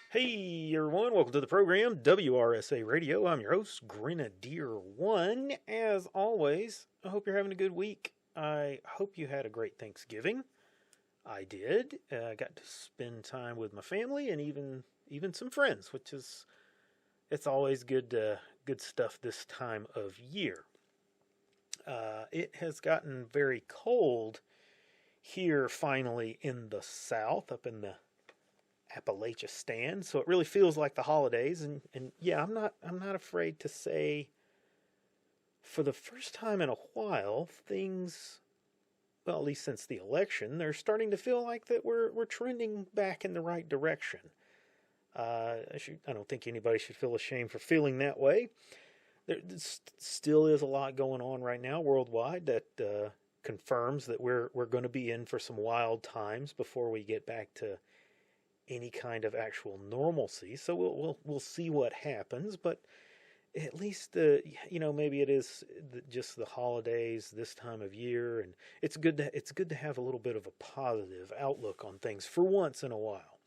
Hey everyone, welcome to the program, WRSA Radio. I'm your host, Grenadier1. As always, I hope you're having a good week. I hope you had a great Thanksgiving. I did. I got to spend time with my family and even some friends, which is it's always good stuff this time of year. It has gotten very cold here finally in the south, up in the Appalachia stand, so it really feels like the holidays. And yeah, I'm not afraid to say, for the first time in a while, things, well, at least since the election, they're starting to feel like that we're trending back in the right direction. I don't think anybody should feel ashamed for feeling that way. There still is a lot going on right now worldwide that confirms that we're going to be in for some wild times before we get back to any kind of actual normalcy. So we'll see what happens, but at least maybe it is just the holidays this time of year, and it's good to have a little bit of a positive outlook on things for once in a while.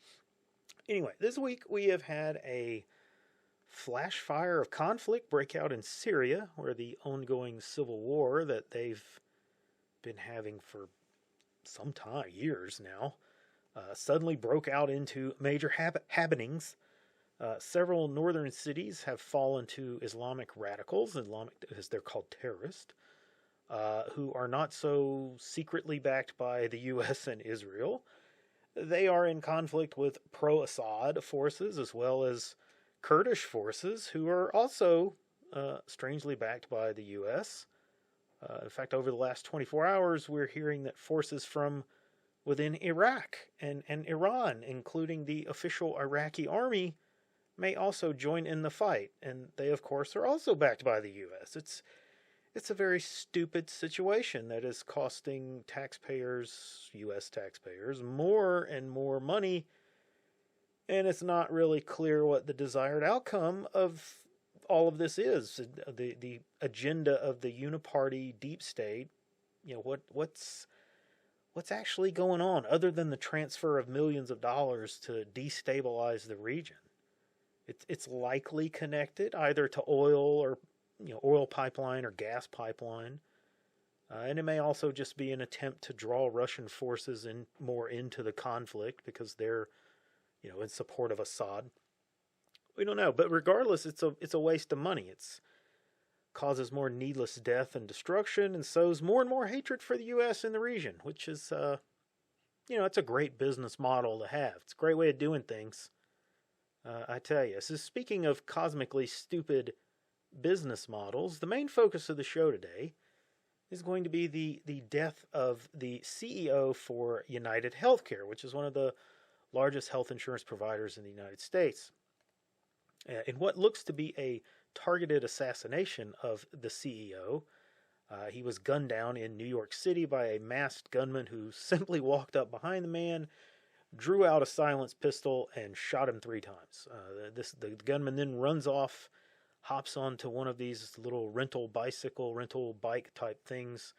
Anyway, this week we have had a flash fire of conflict break out in Syria, where the ongoing civil war that they've been having for some time, years now, suddenly broke out into major happenings. Several northern cities have fallen to Islamic radicals, as they're called, terrorists, who are not so secretly backed by the U.S. and Israel. They are in conflict with pro-Assad forces as well as Kurdish forces, who are also strangely backed by the U.S. In fact, over the last 24 hours, we're hearing that forces from within Iraq and Iran, including the official Iraqi army, may also join in the fight. And they, of course, are also backed by the U.S. It's a very stupid situation that is costing taxpayers, U.S. taxpayers, more and more money. And it's not really clear what the desired outcome of all of this is. The agenda of the uniparty deep state, what's actually going on other than the transfer of millions of dollars to destabilize the region. It's likely connected either to oil or oil pipeline or gas pipeline. And it may also just be an attempt to draw Russian forces more into the conflict because they're in support of Assad. We don't know, but regardless, it's a waste of money. It's causes more needless death and destruction, and sows more and more hatred for the U.S. in the region, which is, it's a great business model to have. It's a great way of doing things, I tell you. So speaking of cosmically stupid business models, the main focus of the show today is going to be the death of the CEO for United Healthcare, which is one of the largest health insurance providers in the United States. In what looks to be a targeted assassination of the CEO. He was gunned down in New York City by a masked gunman who simply walked up behind the man, drew out a silenced pistol, and shot him 3 times. The gunman then runs off, hops onto one of these little rental bike type things,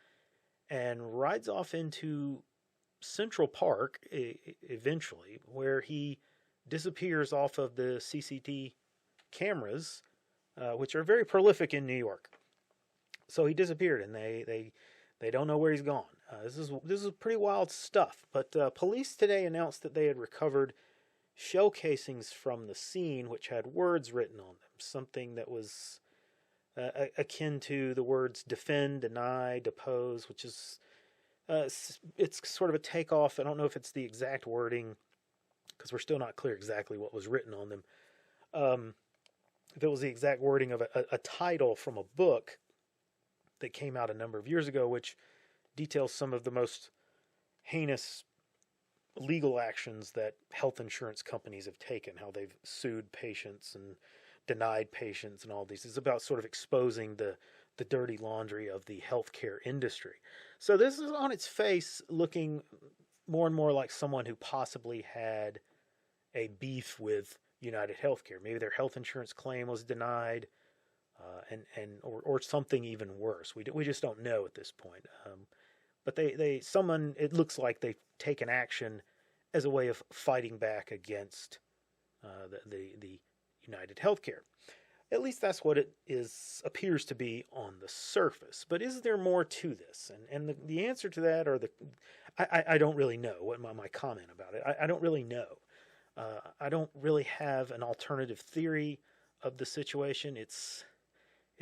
and rides off into Central Park eventually, where he disappears off of the CCTV cameras, which are very prolific in New York. So he disappeared, and they don't know where he's gone. This is pretty wild stuff. But police today announced that they had recovered shell casings from the scene, which had words written on them, something that was akin to the words defend, deny, depose, which is it's sort of a takeoff. I don't know if it's the exact wording because we're still not clear exactly what was written on them. If it was the exact wording of a title from a book that came out a number of years ago, which details some of the most heinous legal actions that health insurance companies have taken, how they've sued patients and denied patients and all these. It's about sort of exposing the dirty laundry of the healthcare industry. So this is on its face looking more and more like someone who possibly had a beef with United Healthcare. Maybe their health insurance claim was denied, or something even worse. We just don't know at this point. But it looks like they've taken action as a way of fighting back against the United Healthcare. At least that's what it appears to be on the surface. But is there more to this? And the answer to that I don't really know what my comment about it. I don't really know. I don't really have an alternative theory of the situation. It's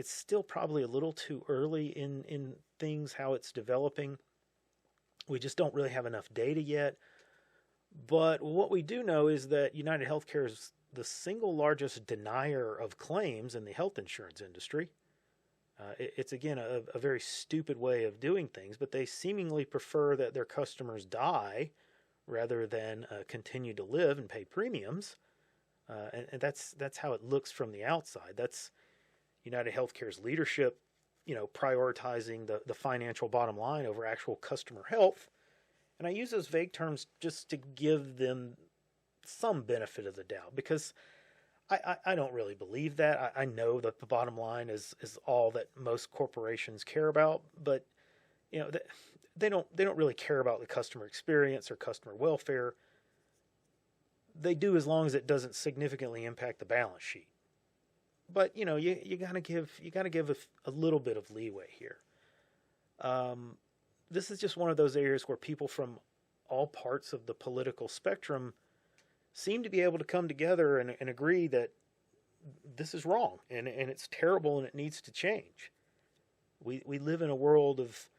still probably a little too early in things, how it's developing. We just don't really have enough data yet. But what we do know is that United Healthcare is the single largest denier of claims in the health insurance industry. It's, again, a very stupid way of doing things, but they seemingly prefer that their customers die rather than continue to live and pay premiums. And that's how it looks from the outside. That's United Healthcare's leadership, prioritizing the financial bottom line over actual customer health. And I use those vague terms just to give them some benefit of the doubt, because I don't really believe that. I know that the bottom line is all that most corporations care about, but they don't really care about the customer experience or customer welfare. They do, as long as it doesn't significantly impact the balance sheet. But you gotta give a little bit of leeway here. This is just one of those areas where people from all parts of the political spectrum seem to be able to come together and agree that this is wrong and it's terrible and it needs to change. We live in a world of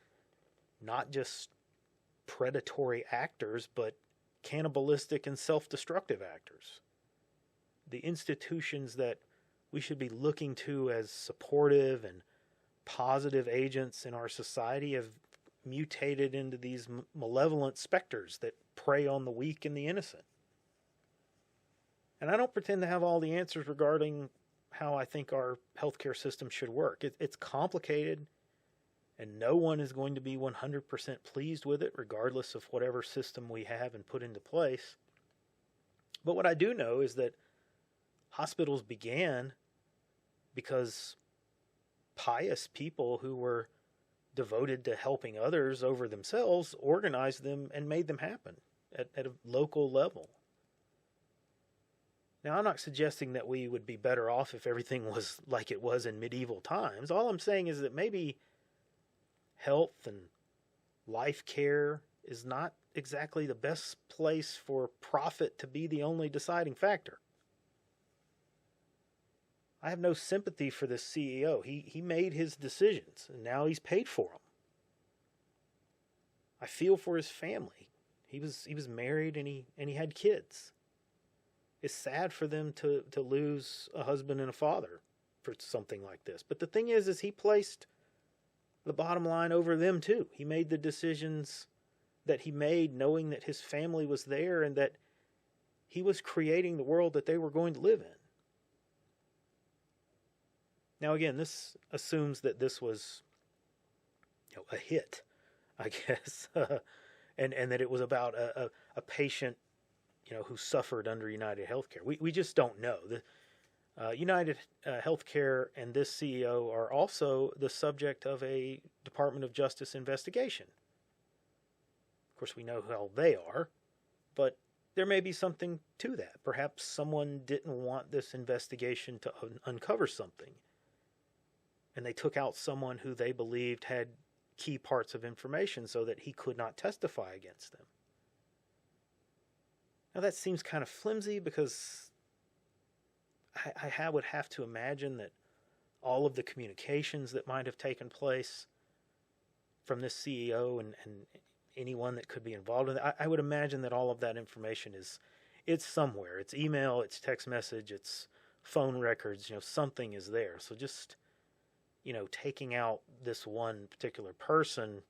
not just predatory actors, but cannibalistic and self-destructive actors. The institutions that we should be looking to as supportive and positive agents in our society have mutated into these malevolent specters that prey on the weak and the innocent. And I don't pretend to have all the answers regarding how I think our healthcare system should work. It's complicated, and no one is going to be 100% pleased with it, regardless of whatever system we have and put into place. But what I do know is that hospitals began because pious people who were devoted to helping others over themselves organized them and made them happen at a local level. Now, I'm not suggesting that we would be better off if everything was like it was in medieval times. All I'm saying is that maybe health and life care is not exactly the best place for profit to be the only deciding factor. I have no sympathy for this CEO. He made his decisions, and now he's paid for them. I feel for his family. He was married and he had kids. It's sad for them to lose a husband and a father for something like this. But the thing is he placed the bottom line over them too. He made the decisions that he made knowing that his family was there and that he was creating the world that they were going to live in. Now, again, this assumes that this was a hit, I guess, and that it was about a patient who suffered under United Healthcare. We just don't know. The United Healthcare and this CEO are also the subject of a Department of Justice investigation. Of course, we know how they are, but there may be something to that. Perhaps someone didn't want this investigation to uncover something, and they took out someone who they believed had key parts of information so that he could not testify against them. Now, that seems kind of flimsy because I would have to imagine that all of the communications that might have taken place from this CEO and anyone that could be involved in it, I would imagine that all of that information it's somewhere. It's email, it's text message, it's phone records, something is there. So just, taking out this one particular person,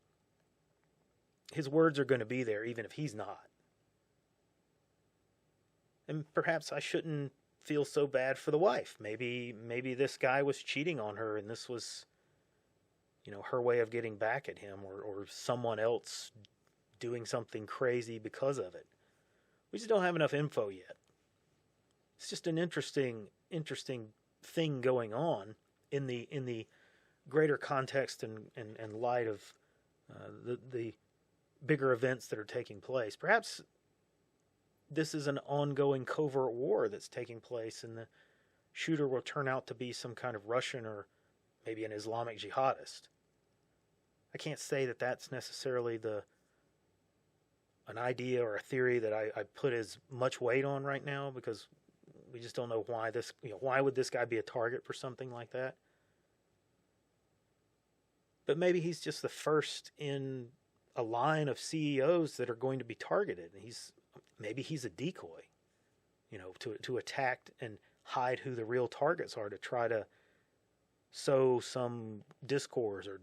his words are going to be there even if he's not. And perhaps I shouldn't feel so bad for the wife. Maybe this guy was cheating on her and this was, her way of getting back at him, or someone else doing something crazy because of it. We just don't have enough info yet. It's just an interesting thing going on in the greater context and light of the bigger events that are taking place. Perhaps this is an ongoing covert war that's taking place, and the shooter will turn out to be some kind of Russian or maybe an Islamic jihadist. I can't say that that's necessarily an idea or a theory that I put as much weight on right now, because we just don't know why would this guy be a target for something like that. But maybe he's just the first in a line of CEOs that are going to be targeted. Maybe he's a decoy, to attack and hide who the real targets are, to try to sow some discourse or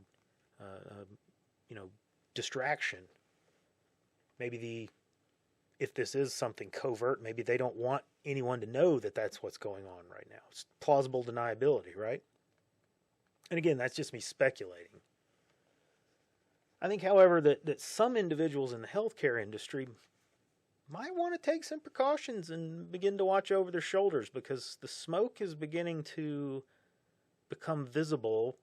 distraction. Maybe if this is something covert, maybe they don't want anyone to know that that's what's going on right now. It's plausible deniability, right? And again, that's just me speculating. I think, however, that some individuals in the healthcare industry might want to take some precautions and begin to watch over their shoulders, because the smoke is beginning to become visible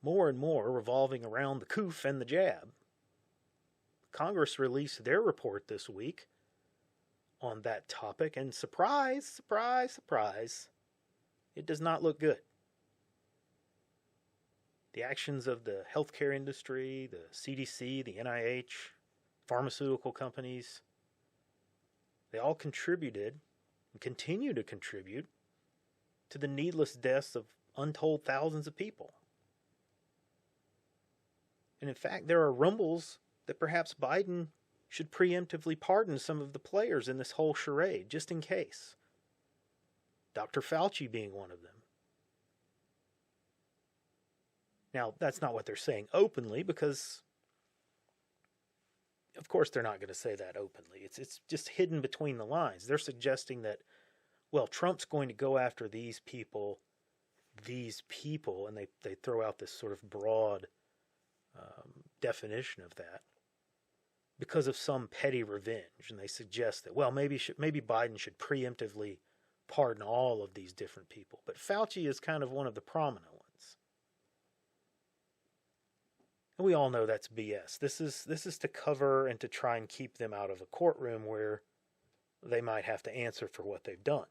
more and more, revolving around the coof and the jab. Congress released their report this week on that topic, and surprise, surprise, surprise, it does not look good. The actions of the healthcare industry, the CDC, the NIH, pharmaceutical companies, they all contributed and continue to contribute to the needless deaths of untold thousands of people. And in fact, there are rumbles that perhaps Biden should preemptively pardon some of the players in this whole charade, just in case. Dr. Fauci being one of them. Now, that's not what they're saying openly, because, of course, they're not going to say that openly. It's just hidden between the lines. They're suggesting that, well, Trump's going to go after these people, and they throw out this sort of broad definition of that, because of some petty revenge. And they suggest that, well, maybe Biden should preemptively pardon all of these different people. But Fauci is kind of one of the prominent ones. And we all know that's BS. This is to cover and to try and keep them out of a courtroom where they might have to answer for what they've done.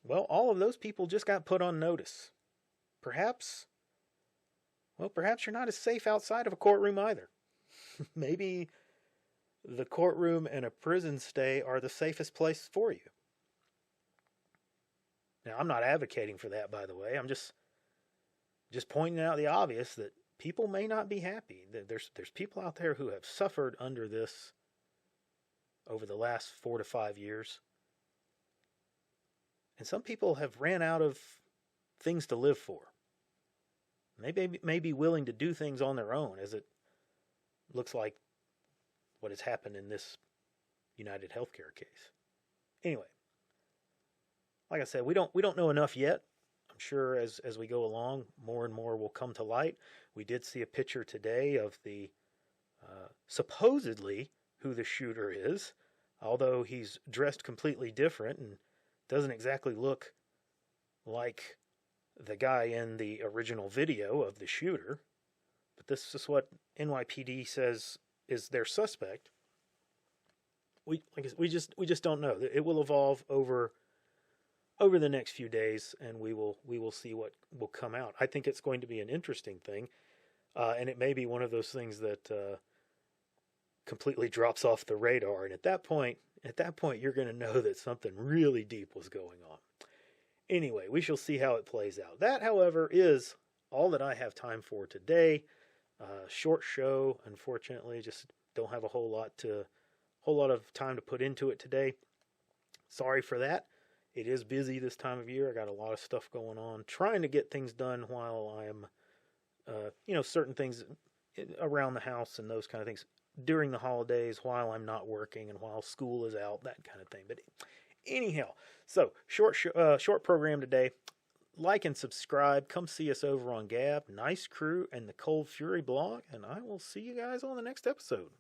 Well, all of those people just got put on notice. Perhaps you're not as safe outside of a courtroom either. Maybe the courtroom and a prison stay are the safest place for you. Now, I'm not advocating for that, by the way. I'm just pointing out the obvious, that people may not be happy. There's people out there who have suffered under this over the last 4 to 5 years. And some people have ran out of things to live for. They may be willing to do things on their own, as it looks like what has happened in this United Healthcare case. Anyway, like I said, we don't know enough yet. I'm sure as we go along, more and more will come to light. We did see a picture today of the supposedly who the shooter is, although he's dressed completely different and doesn't exactly look like the guy in the original video of the shooter. But this is what NYPD says is their suspect. We just don't know. It will evolve over the next few days, and we will see what will come out. I think it's going to be an interesting thing, and it may be one of those things that completely drops off the radar. And at that point, you're going to know that something really deep was going on. Anyway, we shall see how it plays out. That, however, is all that I have time for today. Short show, unfortunately. Just don't have a whole lot of time to put into it today. Sorry for that. It is busy this time of year. I got a lot of stuff going on, trying to get things done while I'm, certain things around the house and those kind of things during the holidays, while I'm not working and while school is out, that kind of thing. But anyhow, so short program today. Like and subscribe. Come see us over on Gab, Nice Crew, and the Cold Fury blog. And I will see you guys on the next episode.